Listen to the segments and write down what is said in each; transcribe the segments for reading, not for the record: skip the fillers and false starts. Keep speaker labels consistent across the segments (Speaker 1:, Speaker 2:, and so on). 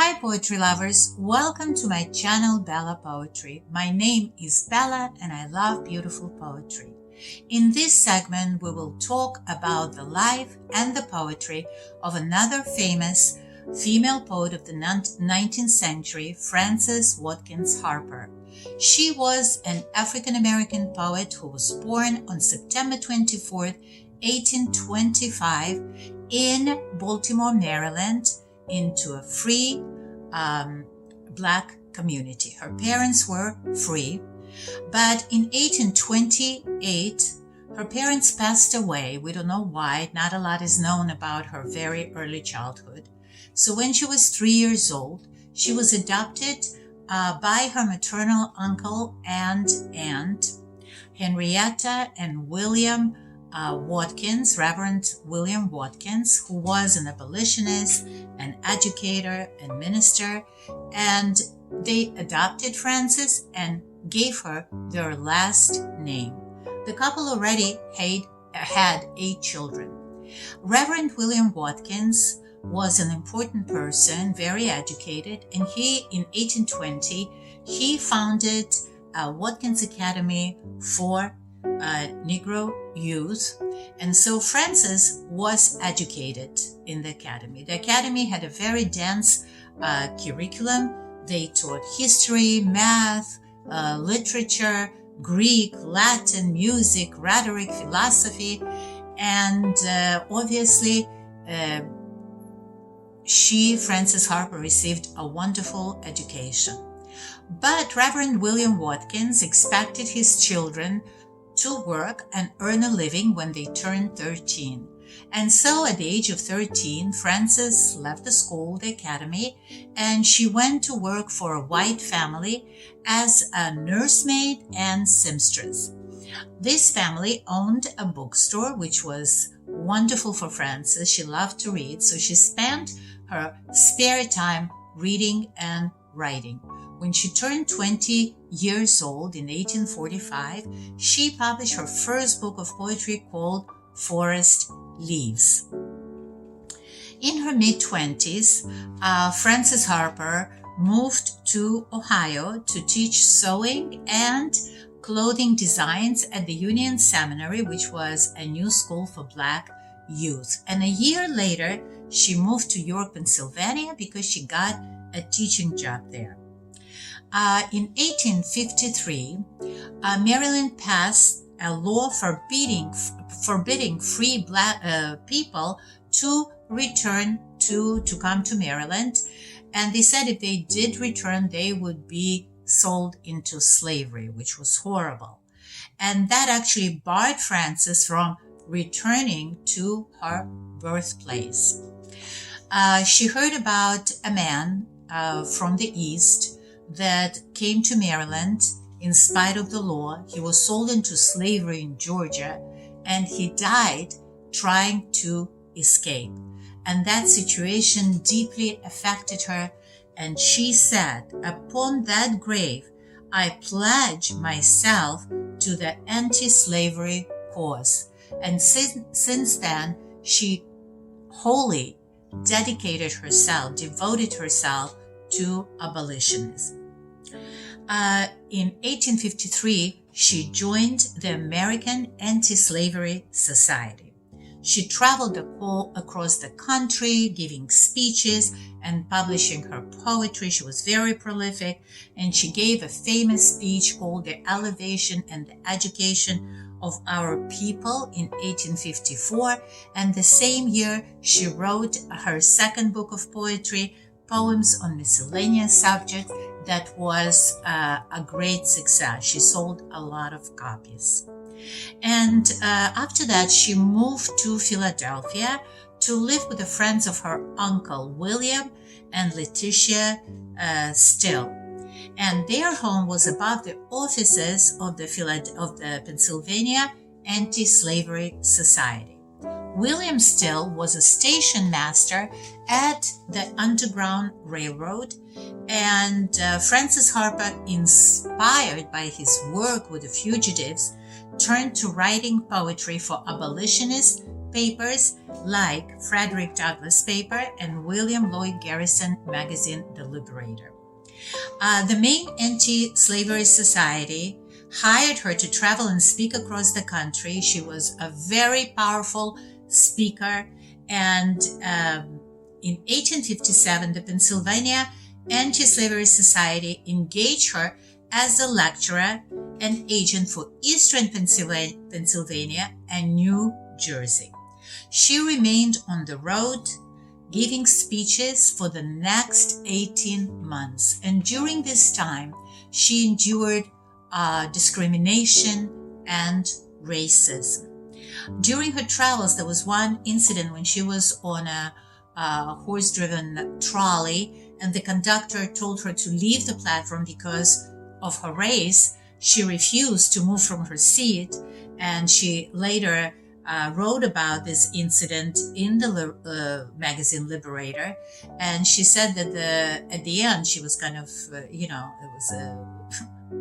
Speaker 1: Hi poetry lovers, welcome to my channel Bella Poetry. My name is Bella and I love beautiful poetry. In this segment we will talk about the life and the poetry of another famous female poet of the 19th century, Frances Watkins Harper. She was an African-American poet who was born on September 24th, 1825 in Baltimore, Maryland, into a free black community. Her parents were free, but in 1828, her parents passed away. We don't know why. Not a lot is known about her very early childhood. So when she was 3 years old, she was adopted by her maternal uncle and aunt, Henrietta and William Watkins, Reverend William Watkins, who was an abolitionist, an educator, and minister, and they adopted Frances and gave her their last name. The couple already had 8 children. Reverend William Watkins was an important person, very educated, and in 1820, he founded Watkins Academy for Negro youth, and so Frances was educated in the academy. The academy had a very dense curriculum. They taught history, math, literature, Greek, Latin, music, rhetoric, philosophy, and obviously Frances Harper, received a wonderful education. But Reverend William Watkins expected his children to work and earn a living when they turned 13. And so at the age of 13, Frances left the school, the academy, and she went to work for a white family as a nursemaid and seamstress. This family owned a bookstore, which was wonderful for Frances. She loved to read, so she spent her spare time reading and writing. When she turned 20 years old in 1845, she published her first book of poetry called Forest Leaves. In her mid-20s, Frances Harper moved to Ohio to teach sewing and clothing designs at the Union Seminary, which was a new school for Black youth. And a year later, she moved to York, Pennsylvania, because she got a teaching job there. In 1853, Maryland passed a law forbidding free black people to return to come to Maryland, and they said if they did return, they would be sold into slavery, which was horrible. And that actually barred Frances from returning to her birthplace. She heard about a man from the East that came to Maryland in spite of the law. He was sold into slavery in Georgia, and he died trying to escape. And that situation deeply affected her, and she said, "Upon that grave, I pledge myself to the anti-slavery cause." And since then, she wholly devoted herself to abolitionism. In 1853, she joined the American Anti-Slavery Society. She traveled across the country, giving speeches and publishing her poetry. She was very prolific, and she gave a famous speech called "The Elevation and the Education of Our People" in 1854. And the same year, she wrote her second book of poetry, Poems on Miscellaneous Subjects, that was a great success. She sold a lot of copies. And after that, she moved to Philadelphia to live with the friends of her uncle William and Letitia Still. And their home was above the offices of the Pennsylvania Anti-Slavery Society. William Still was a station master at the Underground Railroad, and Frances Harper, inspired by his work with the fugitives, turned to writing poetry for abolitionists, papers like Frederick Douglass paper and William Lloyd Garrison magazine, The Liberator. The main anti-slavery society hired her to travel and speak across the country. She was a very powerful speaker, and in 1857, the Pennsylvania Anti-Slavery Society engaged her as a lecturer and agent for Eastern Pennsylvania and New Jersey. She remained on the road, giving speeches for the next 18 months. And during this time, she endured discrimination and racism. During her travels, there was one incident when she was on a horse-driven trolley, and the conductor told her to leave the platform because of her race. She refused to move from her seat, and she later wrote about this incident in the magazine Liberator. And she said that at the end she was kind of, it was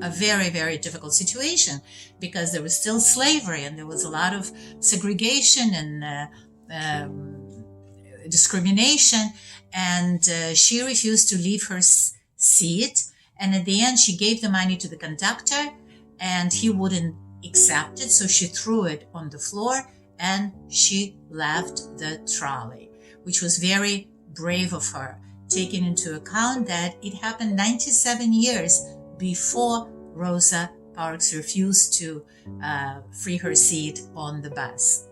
Speaker 1: a very, very difficult situation because there was still slavery and there was a lot of segregation and discrimination, and she refused to leave her seat. And at the end, she gave the money to the conductor, and he wouldn't accept it, so she threw it on the floor and she left the trolley, which was very brave of her, taking into account that it happened 97 years before Rosa Parks refused to free her seat on the bus.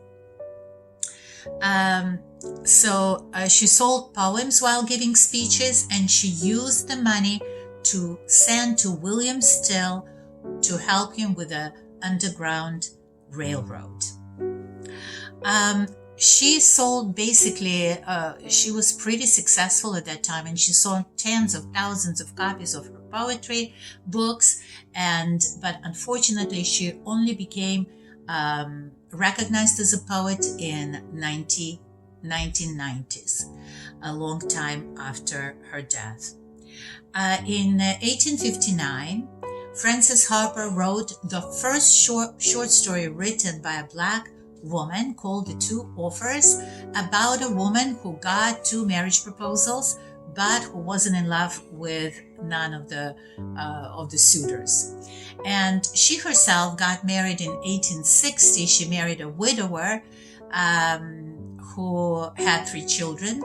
Speaker 1: So she sold poems while giving speeches, and she used the money to send to William Still to help him with the Underground Railroad. She sold basically, she was pretty successful at that time, and she sold tens of thousands of copies of her poetry books, but unfortunately she only became recognized as a poet in 1990s, a long time after her death. In 1859, Frances Harper wrote the first short story written by a Black woman called The Two Offers, about a woman who got 2 marriage proposals but who wasn't in love with none of the suitors. And she herself got married in 1860. She married a widower who had 3 children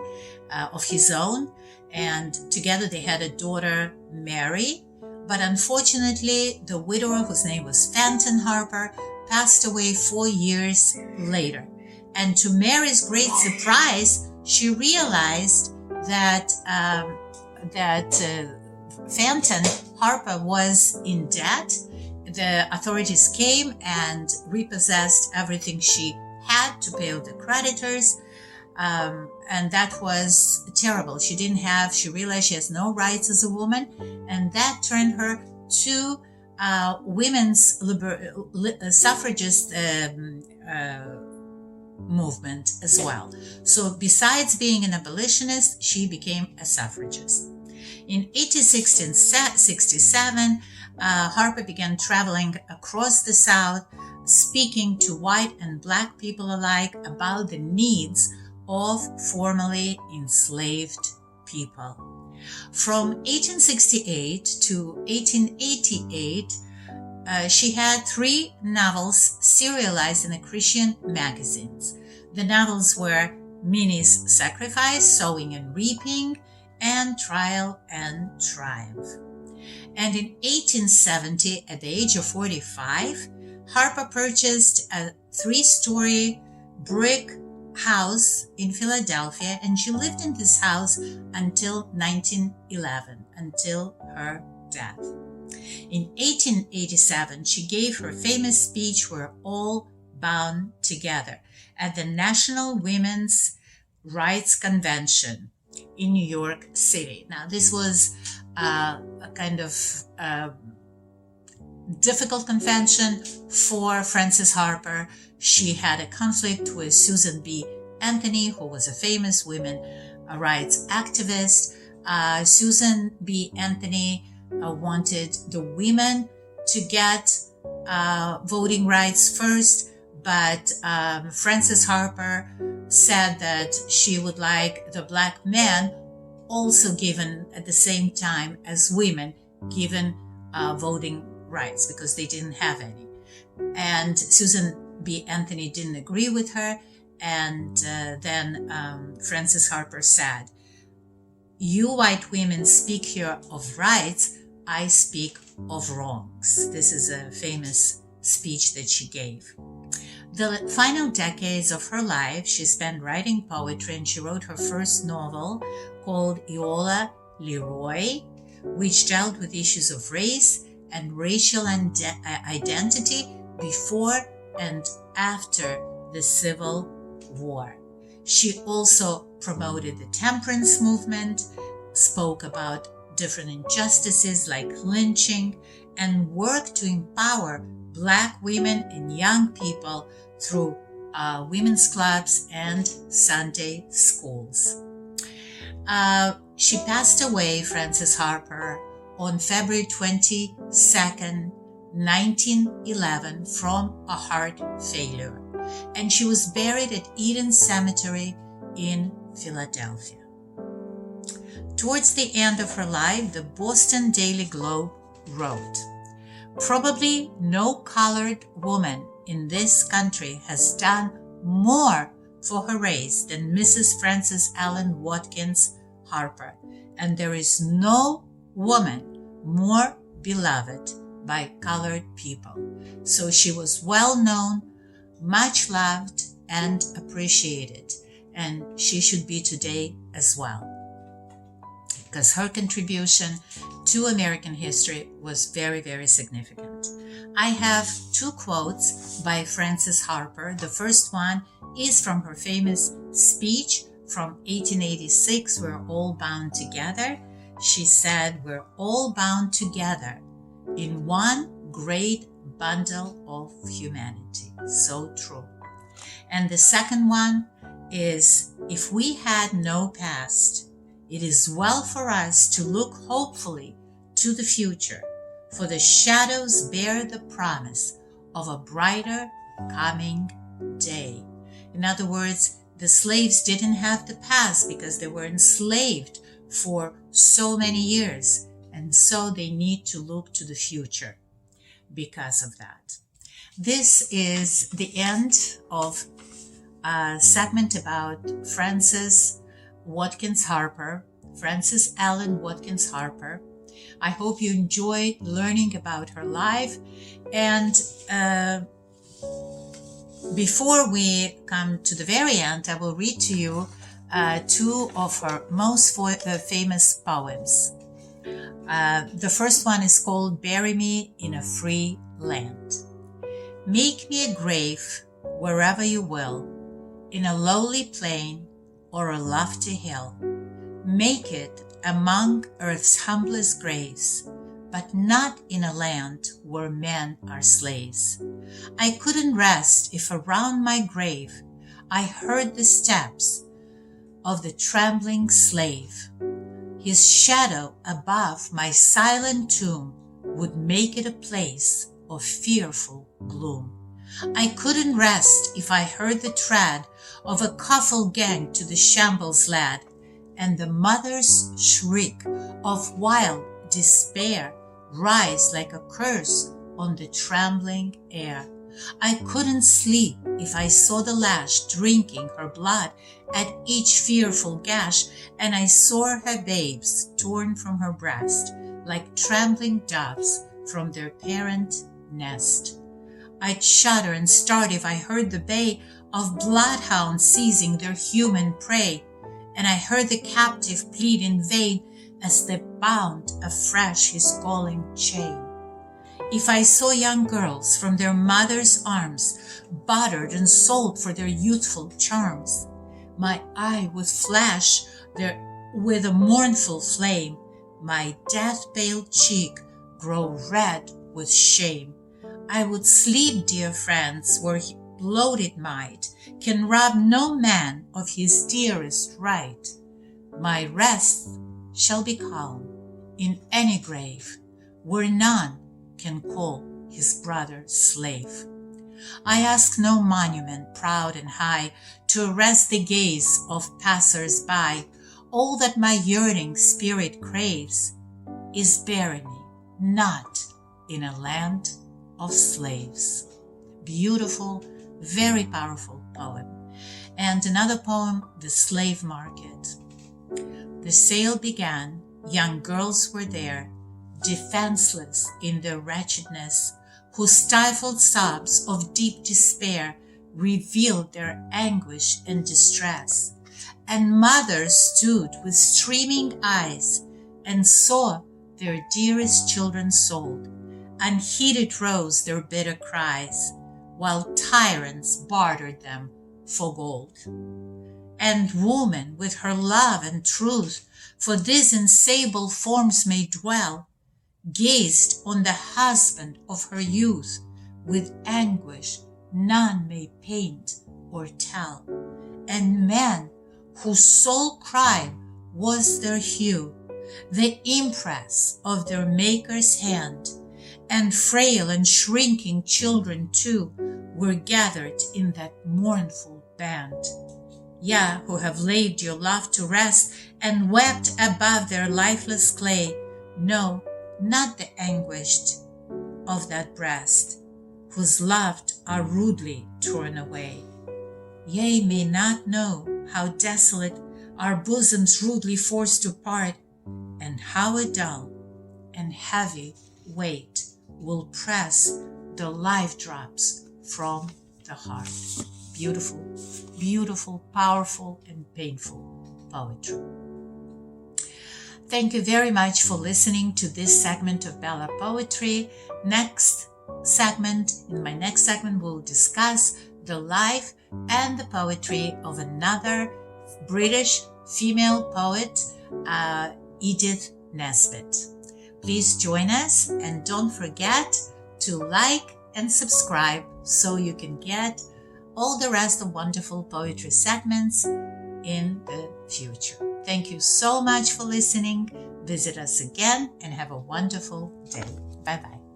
Speaker 1: of his own, and together they had a daughter, Mary. But unfortunately, the widower, whose name was Frances Harper, passed away 4 years later. And to Mary's great surprise, she realized that Frances Harper was in debt. The authorities came and repossessed everything she had to pay off the creditors. And that was terrible. She realized she has no rights as a woman, and that turned her to women's suffragist movement as well. So besides being an abolitionist, she became a suffragist. In 1867, Harper began traveling across the South, speaking to white and Black people alike about the needs of formerly enslaved people. From 1868 to 1888, she had 3 novels serialized in the Christian magazines. The novels were Minnie's Sacrifice, Sowing and Reaping, and Trial and Triumph. And in 1870, at the age of 45, Harper purchased a 3-story brick house in Philadelphia, and she lived in this house until 1911, until her death. In 1887, she gave her famous speech, "We're All Bound Together," at the National Women's Rights Convention in New York City. Now, this was a kind of difficult convention for Frances Harper. She had a conflict with Susan B. Anthony, who was a famous women's rights activist. Susan B. Anthony wanted the women to get voting rights first, but Frances Harper said that she would like the black men also given at the same time as women given voting rights, because they didn't have any. And Susan B. Anthony didn't agree with her, and then Frances Harper said, "You white women speak here of rights, I speak of wrongs." This is a famous speech that she gave. The final decades of her life she spent writing poetry, and she wrote her first novel called Iola Leroy, which dealt with issues of race and racial identity before and after the Civil War. She also promoted the temperance movement, spoke about different injustices like lynching, and worked to empower Black women and young people through women's clubs and Sunday schools. She passed away, Frances Harper, on February 22nd, 1911 from a heart failure, and she was buried at Eden Cemetery in Philadelphia. Towards the end of her life, the Boston Daily Globe wrote, "Probably no colored woman in this country has done more for her race than Mrs. Frances Ellen Watkins Harper, and there is no woman more beloved by colored people." So she was well known, much loved, and appreciated, and she should be today as well, because her contribution to American history was very, very significant. I have two quotes by Frances Harper. The first one is from her famous speech from 1886, "We're all bound together." She said, "We're all bound together in one great bundle of humanity." So true. And the second one is, "If we had no past, it is well for us to look hopefully to the future, for the shadows bear the promise of a brighter coming day." In other words, the slaves didn't have the past because they were enslaved for so many years, and so they need to look to the future because of that. This is the end of a segment about Frances Ellen Watkins Harper. I hope you enjoyed learning about her life. And before we come to the very end, I will read to you two of her most famous poems. The first one is called "Bury Me in a Free Land." "Make me a grave wherever you will, in a lowly plain or a lofty hill. Make it among earth's humblest graves, but not in a land where men are slaves. I couldn't rest if around my grave I heard the steps of the trembling slave. His shadow above my silent tomb would make it a place of fearful gloom. I couldn't rest if I heard the tread of a coffle gang to the shambles led, and the mother's shriek of wild despair rise like a curse on the trembling air. I couldn't sleep if I saw the lash drinking her blood at each fearful gash, and I saw her babes torn from her breast like trembling doves from their parent nest. I'd shudder and start if I heard the bay of bloodhounds seizing their human prey, and I heard the captive plead in vain as they bound afresh his galling chain. If I saw young girls from their mother's arms bartered and sold for their youthful charms, my eye would flash with a mournful flame, my death-pale cheek grow red with shame. I would sleep, dear friends, where bloated might can rob no man of his dearest right. My rest shall be calm in any grave where none can call his brother slave. I ask no monument proud and high to arrest the gaze of passers-by. All that my yearning spirit craves is bury me not in a land of slaves. Beautiful, very powerful poem. And another poem, The Slave Market. The sale began, young girls were there, defenseless in their wretchedness, whose stifled sobs of deep despair revealed their anguish and distress. And mothers stood with streaming eyes and saw their dearest children sold. Unheeded rose their bitter cries, while tyrants bartered them for gold. And woman with her love and truth, for these in sable forms may dwell, gazed on the husband of her youth with anguish none may paint or tell. And men whose sole crime was their hue, the impress of their Maker's hand, and frail and shrinking children too were gathered in that mournful band. Yeah, who have laid your love to rest and wept above their lifeless clay. No, not the anguished of that breast, whose loved are rudely torn away. Ye may not know how desolate our bosoms rudely forced to part, and how a dull and heavy weight will press the life drops from the heart. Beautiful, beautiful, powerful, and painful poetry. Thank you very much for listening to this segment of Bella Poetry. In my next segment, we'll discuss the life and the poetry of another British female poet, Edith Nesbit. Please join us and don't forget to like and subscribe so you can get all the rest of wonderful poetry segments in the future. Thank you so much for listening. Visit us again and have a wonderful day. Bye-bye.